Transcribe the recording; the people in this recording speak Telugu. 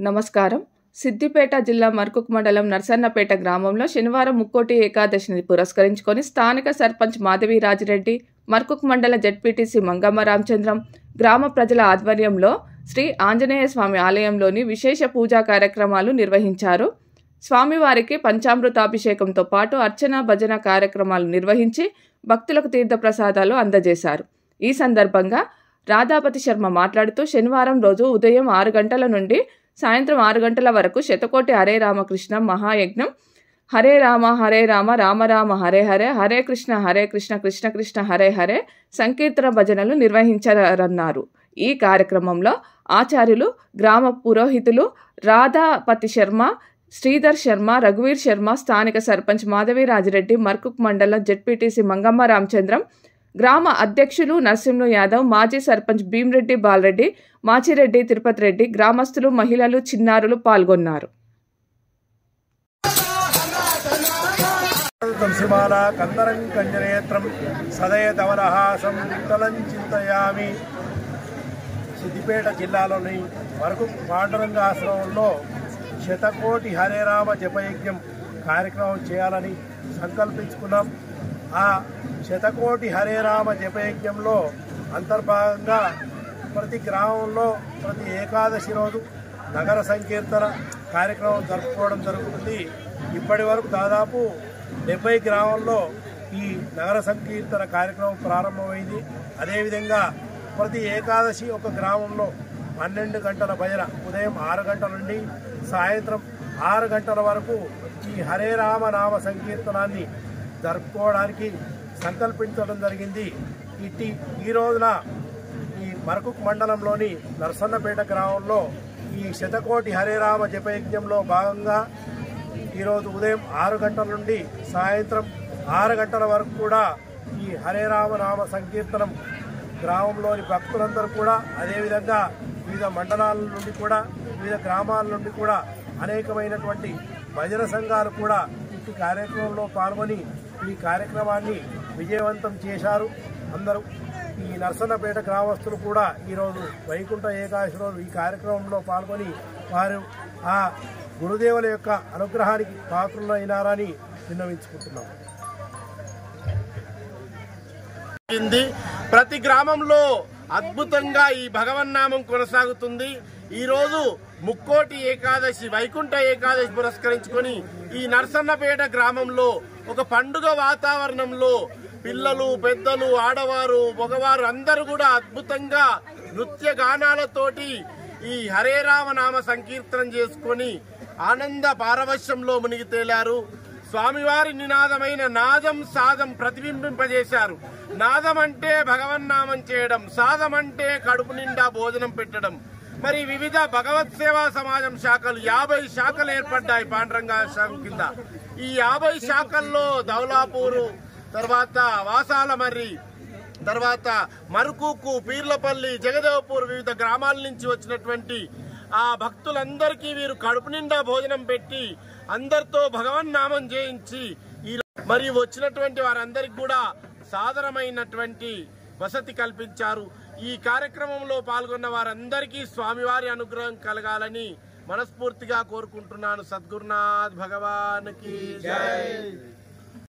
నమస్కారం. సిద్దిపేట జిల్లా మర్కుక్ మండలం నర్సన్నపేట గ్రామంలో శనివారం ముక్కోటి ఏకాదశిని పురస్కరించుకొని స్థానిక సర్పంచ్ మాధవి రాజిరెడ్డి, మర్కుక్ మండల జెడ్పీటీసీ మంగమ్మ రామచంద్రం, గ్రామ ప్రజల ఆధ్వర్యంలో శ్రీ ఆంజనేయ స్వామి ఆలయంలోని విశేష పూజా కార్యక్రమాలు నిర్వహించారు. స్వామివారికి పంచామృతాభిషేకంతో పాటు అర్చన భజన కార్యక్రమాలు నిర్వహించి భక్తులకు తీర్థప్రసాదాలు అందజేశారు. ఈ సందర్భంగా రాధాపతి శర్మ మాట్లాడుతూ శనివారం రోజు ఉదయం 6 గంటల నుండి సాయంత్రం 6 గంటల వరకు శతకోటి హరే రామకృష్ణ మహాయజ్ఞం, హరే రామ రామ రామ హరే హరే, హరే కృష్ణ కృష్ణ కృష్ణ హరే హరే సంకీర్తన భజనలు నిర్వహించారన్నారు. ఈ కార్యక్రమంలో ఆచార్యులు, గ్రామ పురోహితులు రాధాపతి శర్మ, శ్రీధర్ శర్మ, రఘువీర్ శర్మ, స్థానిక సర్పంచ్ మాధవి రాజిరెడ్డి, మర్కుక్ మండలం జెడ్పీటీసీ మంగమ్మ రామచంద్రం, గ్రామ అధ్యక్షులు నరసింహ యాదవ్, మాజీ సర్పంచ్ భీమరెడ్డి బాలరెడ్డి, మాచిరెడ్డి తిరుపతి రెడ్డి, గ్రామస్తులు, మహిళలు, చిన్నారులు పాల్గొన్నారు. సిద్దిపేట జిల్లాలోని మర్కుక్ పాండురంగ ఆశ్రమంలో శతకోటి హరే రామ జపయజ్ఞం కార్యక్రమం చేయాలని సంకల్పించుకున్నాం. ఆ శతకోటి హరే రామ జపయజ్ఞంలో అంతర్భాగంగా ప్రతి గ్రామంలో ప్రతి ఏకాదశి రోజు నగర సంకీర్తన కార్యక్రమం జరుపుకోవడం జరుగుతుంది. ఇప్పటి వరకు దాదాపు 70 గ్రామాల్లో ఈ నగర సంకీర్తన కార్యక్రమం ప్రారంభమైంది. అదేవిధంగా ప్రతి ఏకాదశి ఒక గ్రామంలో 12 గంటల భజన, ఉదయం 6 గంటల నుండి సాయంత్రం 6 గంటల వరకు ఈ హరే రామ నామ సంకీర్తనాన్ని జరుపుకోవడానికి సంకల్పించడం జరిగింది. ఈ రోజున ఈ మర్కుక్ మండలంలోని నర్సన్నపేట గ్రామంలో ఈ శతకోటి హరే రామ జపయజ్ఞంలో భాగంగా ఈరోజు ఉదయం 6 గంటల నుండి సాయంత్రం 6 గంటల వరకు కూడా ఈ హరే రామ నామ సంకీర్తనం గ్రామంలోని భక్తులందరూ కూడా, అదేవిధంగా వివిధ మండలాల నుండి కూడా, వివిధ గ్రామాల నుండి కూడా అనేకమైనటువంటి భజన సంఘాలు కూడా ఈ కార్యక్రమంలో పాల్గొని ఈ కార్యక్రమాన్ని విజయవంతం చేశారు. అందరూ ఈ నర్సన్నపేట గ్రామస్తులు కూడా ఈరోజు వైకుంఠ ఏకాదశి రోజు ఈ కార్యక్రమంలో పాల్గొని వారు ఆ గురుదేవుల యొక్క అనుగ్రహానికి పాత్రులైనారని విన్నవించుకుంటున్నాం. ప్రతి గ్రామంలో అద్భుతంగా ఈ భగవన్నామం కొనసాగుతుంది. ఈరోజు ముక్కోటి ఏకాదశి, వైకుంఠ ఏకాదశి పురస్కరించుకొని ఈ నర్సన్నపేట గ్రామంలో ఒక పండుగ వాతావరణంలో పిల్లలు, పెద్దలు, ఆడవారు, మగవారు అందరూ కూడా అద్భుతంగా నృత్య గానాలతోటి ఈ హరే రామ నామ సంకీర్తనం చేసుకొని ఆనంద పారవశ్యంలో మునిగి తేలారు. స్వామివారి నినాదమైన నాదం సాదం ప్రతిబింబింపజేశారు. నాదం అంటే భగవన్నామం చేయడం, సాదం అంటే కడుపు నిండా భోజనం పెట్టడం. మరి వివిధ భగవత్ సేవా సమాజం శాఖలు 50 శాఖలు ఏర్పడ్డాయి పాండురంగ ఆశ్రమం కింద. ఈ 50 శాఖల్లో దౌలాపూరు, తర్వాత వాసాలమర్రి, తర్వాత మర్కుకు, పీర్లపల్లి, జగదేవపూర్ వివిధ గ్రామాల నుంచి వచ్చినటువంటి ఆ భక్తులందరికీ వీరు కడుపు నిండా భోజనం పెట్టి అందరితో భగవన్నామం చేయించి మరియు వచ్చినటువంటి వారందరికీ కూడా సాదరమైనటువంటి వసతి కల్పించారు. ఈ కార్యక్రమంలో పాల్గొన్న వారందరికీ స్వామివారి అనుగ్రహం కలగాలని మనస్ఫూర్తిగా కోరుకుంటున్నాను. సద్గురునాథ్ భగవాన్ కి జై.